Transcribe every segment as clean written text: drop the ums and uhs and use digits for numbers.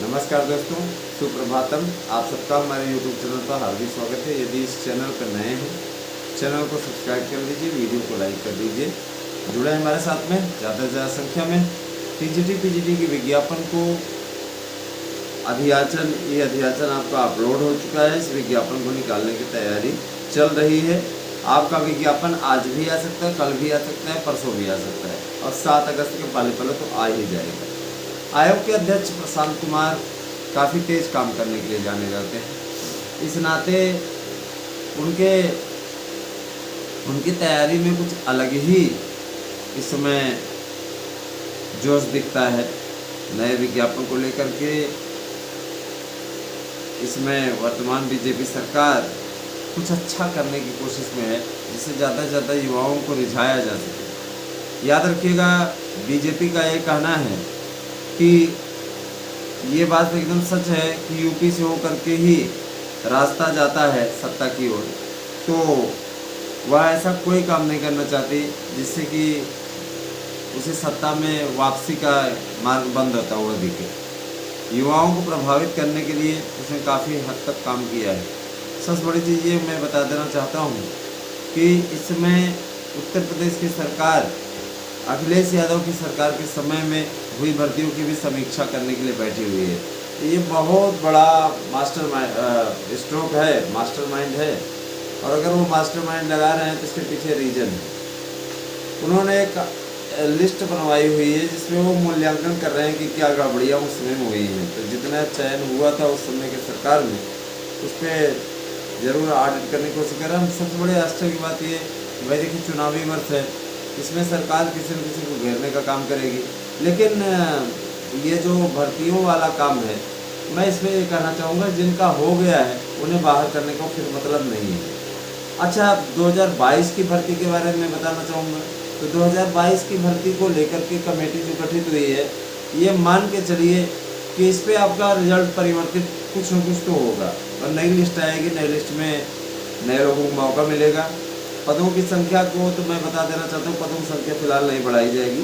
नमस्कार दोस्तों, सुप्रभातम। आप सबका हमारे YouTube चैनल पर हार्दिक स्वागत है। यदि इस चैनल पर नए हैं, चैनल को सब्सक्राइब कर लीजिए, वीडियो को लाइक कर दीजिए। जुड़े हमारे साथ में ज़्यादा से ज़्यादा संख्या में। पीजीटी की विज्ञापन को अधियाचन आपका अपलोड हो चुका है। इस विज्ञापन को निकालने की तैयारी चल रही है। आपका विज्ञापन आज भी आ सकता है, कल भी आ सकता है, परसों भी आ सकता है और 7 अगस्त के पहले तो आ ही जाएगा। आयोग के अध्यक्ष प्रशांत कुमार काफ़ी तेज काम करने के लिए जाने जाते हैं। इस नाते उनकी तैयारी में कुछ अलग ही इस समय जोश दिखता है। नए विज्ञापन को लेकर के इसमें वर्तमान बीजेपी सरकार कुछ अच्छा करने की कोशिश में है, जिससे ज़्यादा से ज़्यादा युवाओं को रिझाया जा सके। याद रखिएगा, बीजेपी का ये कहना है कि ये बात एकदम सच है कि यूपी से होकर के ही रास्ता जाता है सत्ता की ओर, तो वह ऐसा कोई काम नहीं करना चाहती जिससे कि उसे सत्ता में वापसी का मार्ग बंद होता हुआ दिखे। युवाओं को प्रभावित करने के लिए उसने काफ़ी हद तक काम किया है। सबसे बड़ी चीज़ ये मैं बता देना चाहता हूँ कि इसमें उत्तर प्रदेश की सरकार अखिलेश यादव की सरकार के समय में हुई भर्तियों की भी समीक्षा करने के लिए बैठी हुई है। ये बहुत बड़ा मास्टरमाइंड है। और अगर वो मास्टरमाइंड लगा रहे हैं तो इसके पीछे रीजन है। उन्होंने एक लिस्ट बनवाई हुई है जिसमें वो मूल्यांकन कर रहे हैं कि क्या गड़बड़ियाँ उस समय में हुई हैं। तो जितना चयन हुआ था उस समय की सरकार में, उस पर ज़रूर ऑडिट करने की कोशिश कर रहे हैं। सबसे बड़े आश्चर्य की बात ये भाई, देखिए चुनावी वर्ष है, इसमें सरकार किसी न किसी को घेरने का काम करेगी। लेकिन ये जो भर्तियों वाला काम है, मैं इसमें ये कहना चाहूँगा, जिनका हो गया है उन्हें बाहर करने का फिर मतलब नहीं है। अच्छा, 2022 की भर्ती के बारे में बताना चाहूँगा। तो 2022 की भर्ती को लेकर के कमेटी जो गठित हुई है, ये मान के चलिए कि इस पर आपका रिजल्ट परिवर्तित कुछ न कुछ तो होगा और नई लिस्ट आएगी। नई लिस्ट में नए लोगों को मौका मिलेगा। पदों की संख्या को तो मैं बता देना चाहता हूँ, पदों की संख्या फिलहाल नहीं बढ़ाई जाएगी,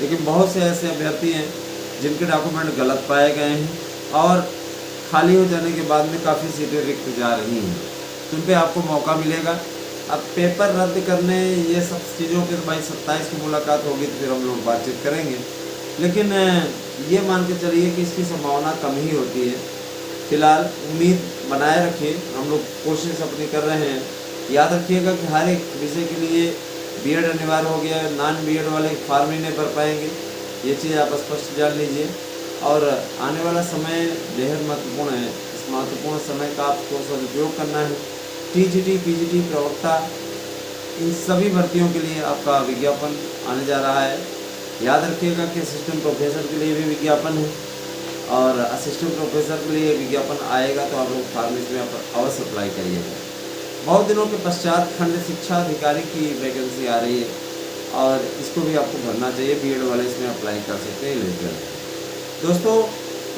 लेकिन बहुत से ऐसे अभ्यर्थी हैं जिनके डॉक्यूमेंट गलत पाए गए हैं और खाली हो जाने के बाद में काफ़ी सीटें रिक्त जा रही हैं, तो उन पर आपको मौका मिलेगा। अब पेपर रद्द करने ये सब चीज़ों के तो भाई 27 की मुलाकात होगी तो फिर हम लोग बातचीत करेंगे, लेकिन ये मान के चलिए कि इसकी संभावना कम ही होती है। फिलहाल उम्मीद बनाए रखिए, हम लोग कोशिश अपनी कर रहे हैं। याद रखिएगा कि हर एक विषय के लिए बीएड अनिवार्य हो गया है। नॉन बीएड वाले फॉर्म ही नहीं भर पाएंगे, ये चीज़ आप स्पष्ट जान लीजिए। और आने वाला समय बेहद महत्वपूर्ण है। इस महत्वपूर्ण समय का आपको सदुपयोग करना है। टीजीटी, पीजीटी, प्रवक्ता, इन सभी भर्तियों के लिए आपका विज्ञापन आने जा रहा है। याद रखिएगा कि असिस्टेंट प्रोफेसर के लिए भी विज्ञापन है और असिस्टेंट प्रोफेसर के लिए विज्ञापन आएगा तो आप लोग फॉर्म इसमें अवश्य अप्लाई करिएगा। बहुत दिनों के पश्चात खंड शिक्षा अधिकारी की वैकेंसी आ रही है और इसको भी आपको भरना चाहिए। बीएड वाले इसमें अप्लाई कर सकते हैं, एलिजिबल। दोस्तों,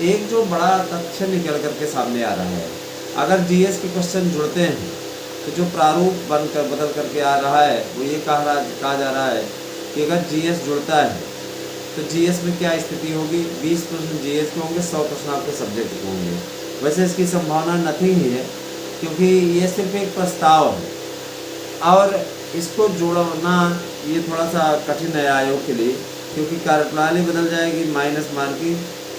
एक जो बड़ा तथ्य निकल करके सामने आ रहा है, अगर जीएस के क्वेश्चन जुड़ते हैं तो जो प्रारूप बदल करके आ रहा है वो ये कहा जा रहा है कि अगर जीएस जुड़ता है तो जीएस में क्या स्थिति होगी। 20 प्रश्न जीएस के होंगे, 100 प्रश्न आपके सब्जेक्ट के होंगे। वैसे इसकी संभावना नथिंग ही है, क्योंकि ये सिर्फ एक प्रस्ताव है और इसको जोड़ना ये थोड़ा सा कठिन है आयोग के लिए, क्योंकि कार्यप्रणाली बदल जाएगी। माइनस मार्किंग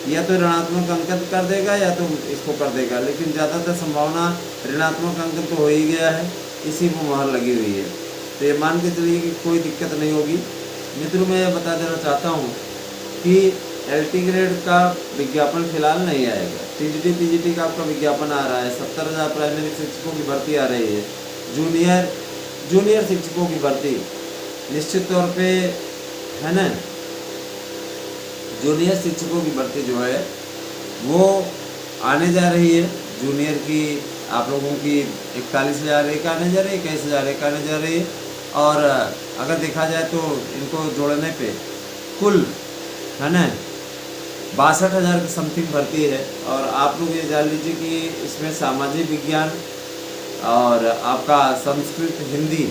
या तो ऋणात्मक अंक कर देगा या तो इसको कर देगा, लेकिन ज़्यादातर संभावना ऋणात्मक अंक तो हो ही गया है, इसी को मोहर लगी हुई है। तो ये मान के चलिए कि कोई दिक्कत नहीं होगी। मित्रों, मैं ये बता देना चाहता हूँ कि एलटी ग्रेड का विज्ञापन फिलहाल नहीं आएगा। टीजीटी, पीजीटी का आपका विज्ञापन आ रहा है। 70,000 प्राइमरी शिक्षकों की भर्ती आ रही है। जूनियर शिक्षकों की भर्ती निश्चित तौर पे है ना। जूनियर शिक्षकों की भर्ती जो है वो आने जा रही है। जूनियर की आप लोगों की 41,000 एक आने जा रही है, 21,000 एक आने जा रही है। और अगर देखा जाए तो इनको जोड़ने पे कुल है ना 62,000 की समथिंग भर्ती है। और आप लोग ये जान लीजिए कि इसमें सामाजिक विज्ञान और आपका संस्कृत, हिंदी,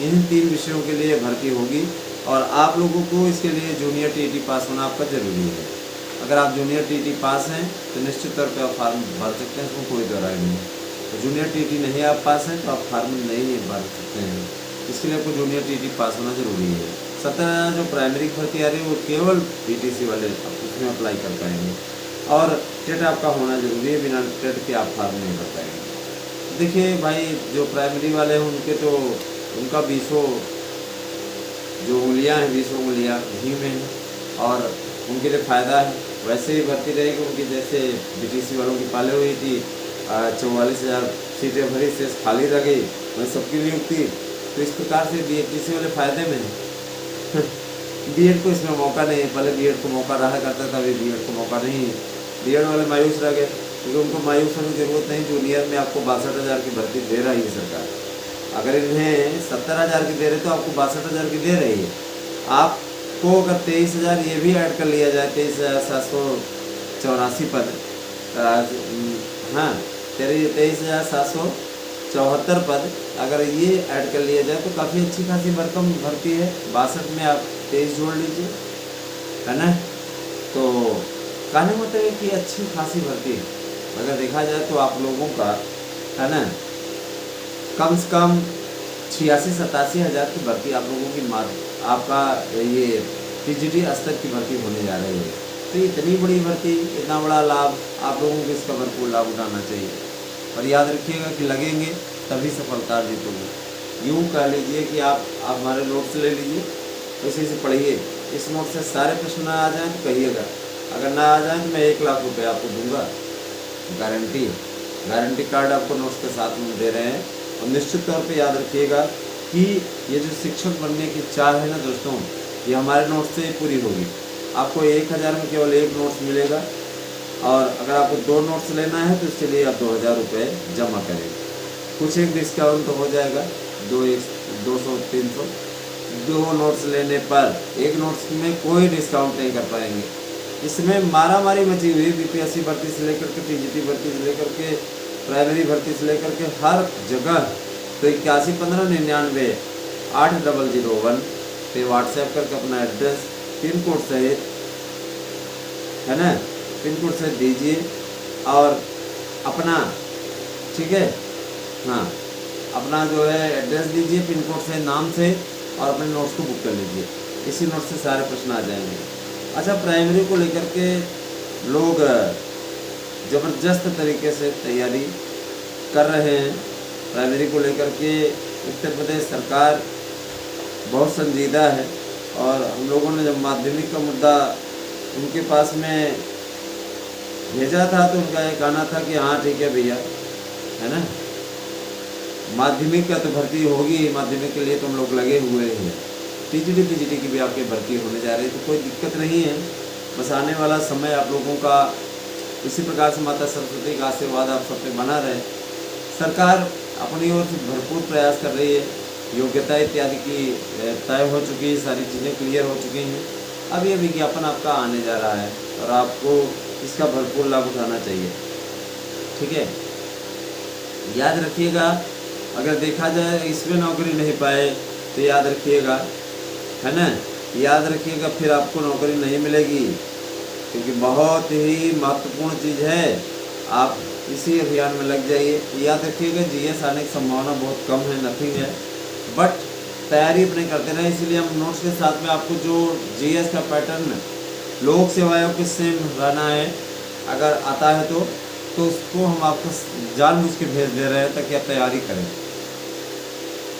इन 3 विषयों के लिए भर्ती होगी और आप लोगों को इसके लिए जूनियर टीईटी पास होना आपका ज़रूरी है। अगर आप जूनियर टीटी पास हैं तो निश्चित तौर पे आप फार्म भर सकते हैं, इसमें कोई दो राय नहीं है। तो जूनियर टीटी नहीं आप पास हैं तो आप फार्म नहीं भर सकते हैं, इसके लिए आपको जूनियर टीटी पास होना ज़रूरी है। 17,000 जो प्राइमरी भर्ती आ रही है वो केवल पीटीसी वाले आप उसमें अप्लाई कर पाएंगे, और टेट आपका होना ज़रूरी है, बिना टेट के आप फार्म नहीं भर पाएंगे। देखिए भाई, जो प्राइमरी वाले हैं उनके तो उनका 20 जो उंगलियाँ हैं 20 उंगलियाँ घी में हैं, और उनके लिए फ़ायदा है। वैसे ही भर्ती रहेगी उनकी, जैसे बीटीसी वालों की पहले हुई थी 44,000 सीटें भरी से खाली रह गई, वही सबकी नियुक्ति। तो इस प्रकार से बीटीसी वाले फ़ायदे में हैं। बीएड को इसमें मौका नहीं है, पहले बीएड को मौका रहा करता था, अभी बीएड को मौका नहीं है। बीएड वाले मायूस रह गए, क्योंकि उनको मायूस होने की ज़रूरत नहीं। जूनियर में आपको 62,000 की भर्ती दे रही है सरकार। अगर इन्हें 70,000 की दे रहे तो आपको 62,000 की दे रही है। आपको अगर 23,000 ये भी ऐड कर लिया जाए, 23,784 पद, हाँ 23,774 पद अगर ये ऐड कर लिया जाए तो काफ़ी अच्छी खासी भरकम भर्ती है। 62 में आप 23 जोड़ लीजिए, है ना। तो कहने मतलब है कि अच्छी खासी भर्ती है। अगर देखा जाए तो आप लोगों का, है ना, कम से कम 86-87 हज़ार की भर्ती आप लोगों की आपका ये टीजीटी स्तर की भर्ती होने जा रही है। तो इतनी बड़ी भर्ती, इतना बड़ा लाभ, आप लोगों को इसका भरपूर लाभ उठाना चाहिए। और याद रखिएगा कि लगेंगे तभी सफलता अर्जित होगी। यूँ कह लीजिए कि आप हमारे नोट्स ले लीजिए, उसी से पढ़िए। इस नोट से सारे प्रश्न आ जाएँ तो कहिएगा, अगर ना आ जाए तो मैं 1 लाख रुपये आपको दूंगा, गारंटी। गारंटी कार्ड आपको नोट्स के साथ में दे रहे हैं। और निश्चित तौर पे याद रखिएगा कि ये जो शिक्षक बनने की चाह है ना दोस्तों, ये हमारे नोट्स से ही पूरी होगी। आपको 1,000 में केवल 1 नोट्स मिलेगा, और अगर आपको 2 नोट्स लेना है तो इसके लिए आप 2,000 रुपये जमा करेंगे। कुछ एक डिस्काउंट तो हो जाएगा, 200-300। 2 नोट्स लेने पर 1 नोट्स में कोई डिस्काउंट नहीं कर पाएंगे। इसमें मारामारी मची हुई, बीपीएससी भर्ती से लेकर के टीजीटी भर्ती से लेकर के प्राइमरी भर्ती से लेकर के हर जगह। तो 811599 8001 पे व्हाट्सएप करके अपना एड्रेस पिन कोड सहित, है ना, पिन कोड सहित दीजिए और अपना, ठीक है, हाँ, अपना जो है एड्रेस दीजिए पिन कोड से, नाम से, और अपने नोट्स को बुक कर लीजिए। इसी नोट से सारे प्रश्न आ जाएंगे। अच्छा, प्राइमरी को लेकर के लोग ज़बरदस्त तरीके से तैयारी कर रहे हैं। प्राइमरी को लेकर के उत्तर प्रदेश सरकार बहुत संजीदा है, और हम लोगों ने जब माध्यमिक का मुद्दा उनके पास में भेजा था तो उनका ये कहना था कि हाँ ठीक है भैया, है ना, माध्यमिक का तो भर्ती होगी, माध्यमिक के लिए तो हम लोग लगे हुए हैं। टीजीटी पीजीटी की भी आपकी भर्ती होने जा रही है, तो कोई दिक्कत नहीं है। बस आने वाला समय आप लोगों का इसी प्रकार से माता सरस्वती का आशीर्वाद आप सब पे बना रहे। सरकार अपनी ओर से भरपूर प्रयास कर रही है, योग्यता इत्यादि की तय हो चुकी है, सारी चीज़ें क्लियर हो चुकी हैं। अब ये विज्ञापन आपका आने जा रहा है और आपको इसका भरपूर लाभ उठाना चाहिए, ठीक है। याद रखिएगा, अगर देखा जाए इसमें नौकरी नहीं पाए तो याद रखिएगा, है ना, याद रखिएगा फिर आपको नौकरी नहीं मिलेगी, क्योंकि बहुत ही महत्वपूर्ण चीज़ है। आप इसी अभियान में लग जाइए। याद रखिएगा जीएस आने की संभावना बहुत कम है, नथिंग है, बट तैयारी अपने करते रहें। इसीलिए हम नोट्स के साथ में आपको जो जीएस का पैटर्न लोक सेवा आयोग के सेम रहना है, अगर आता है तो उसको हम आपको जानबूझ के भेज दे रहे हैं ताकि आप तैयारी करें।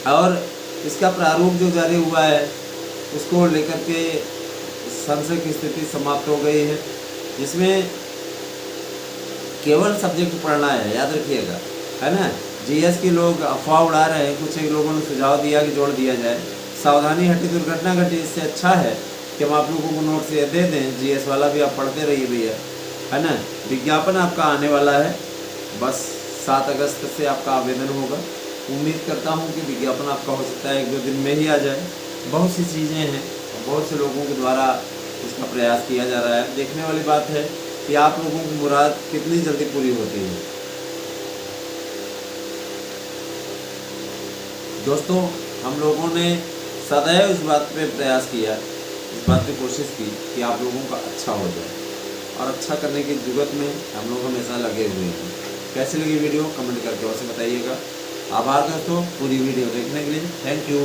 और इसका प्रारूप जो जारी हुआ है उसको लेकर के संशय की स्थिति समाप्त हो गई है, जिसमें केवल सब्जेक्ट पढ़ना है, याद रखिएगा, है ना। जीएस के लोग अफवाह उड़ा रहे हैं, कुछ एक लोगों ने सुझाव दिया कि जोड़ दिया जाए, सावधानी हटी दुर्घटना घटी। इससे अच्छा है कि हम आप लोगों को नोट्स ये दे दें, जीएस वाला भी आप पढ़ते रहिए भैया, है ना। विज्ञापन आपका आने वाला है, बस 7 अगस्त से आपका आवेदन होगा। उम्मीद करता हूँ कि विज्ञापन आपका हो सकता है 1-2 दिन में ही आ जाए। बहुत सी चीज़ें हैं, बहुत से लोगों के द्वारा इसका प्रयास किया जा रहा है। देखने वाली बात है कि आप लोगों की मुराद कितनी जल्दी पूरी होती है। दोस्तों, हम लोगों ने सदैव इस बात पे प्रयास किया, इस बात पे कोशिश की कि आप लोगों का अच्छा हो जाए। और अच्छा करने की जुगत में हम लोग हमेशा लगे हुए हैं। कैसी लगी वीडियो कमेंट करके अवश्य बताइएगा। आभार दोस्तों पूरी वीडियो देखने के लिए, थैंक यू।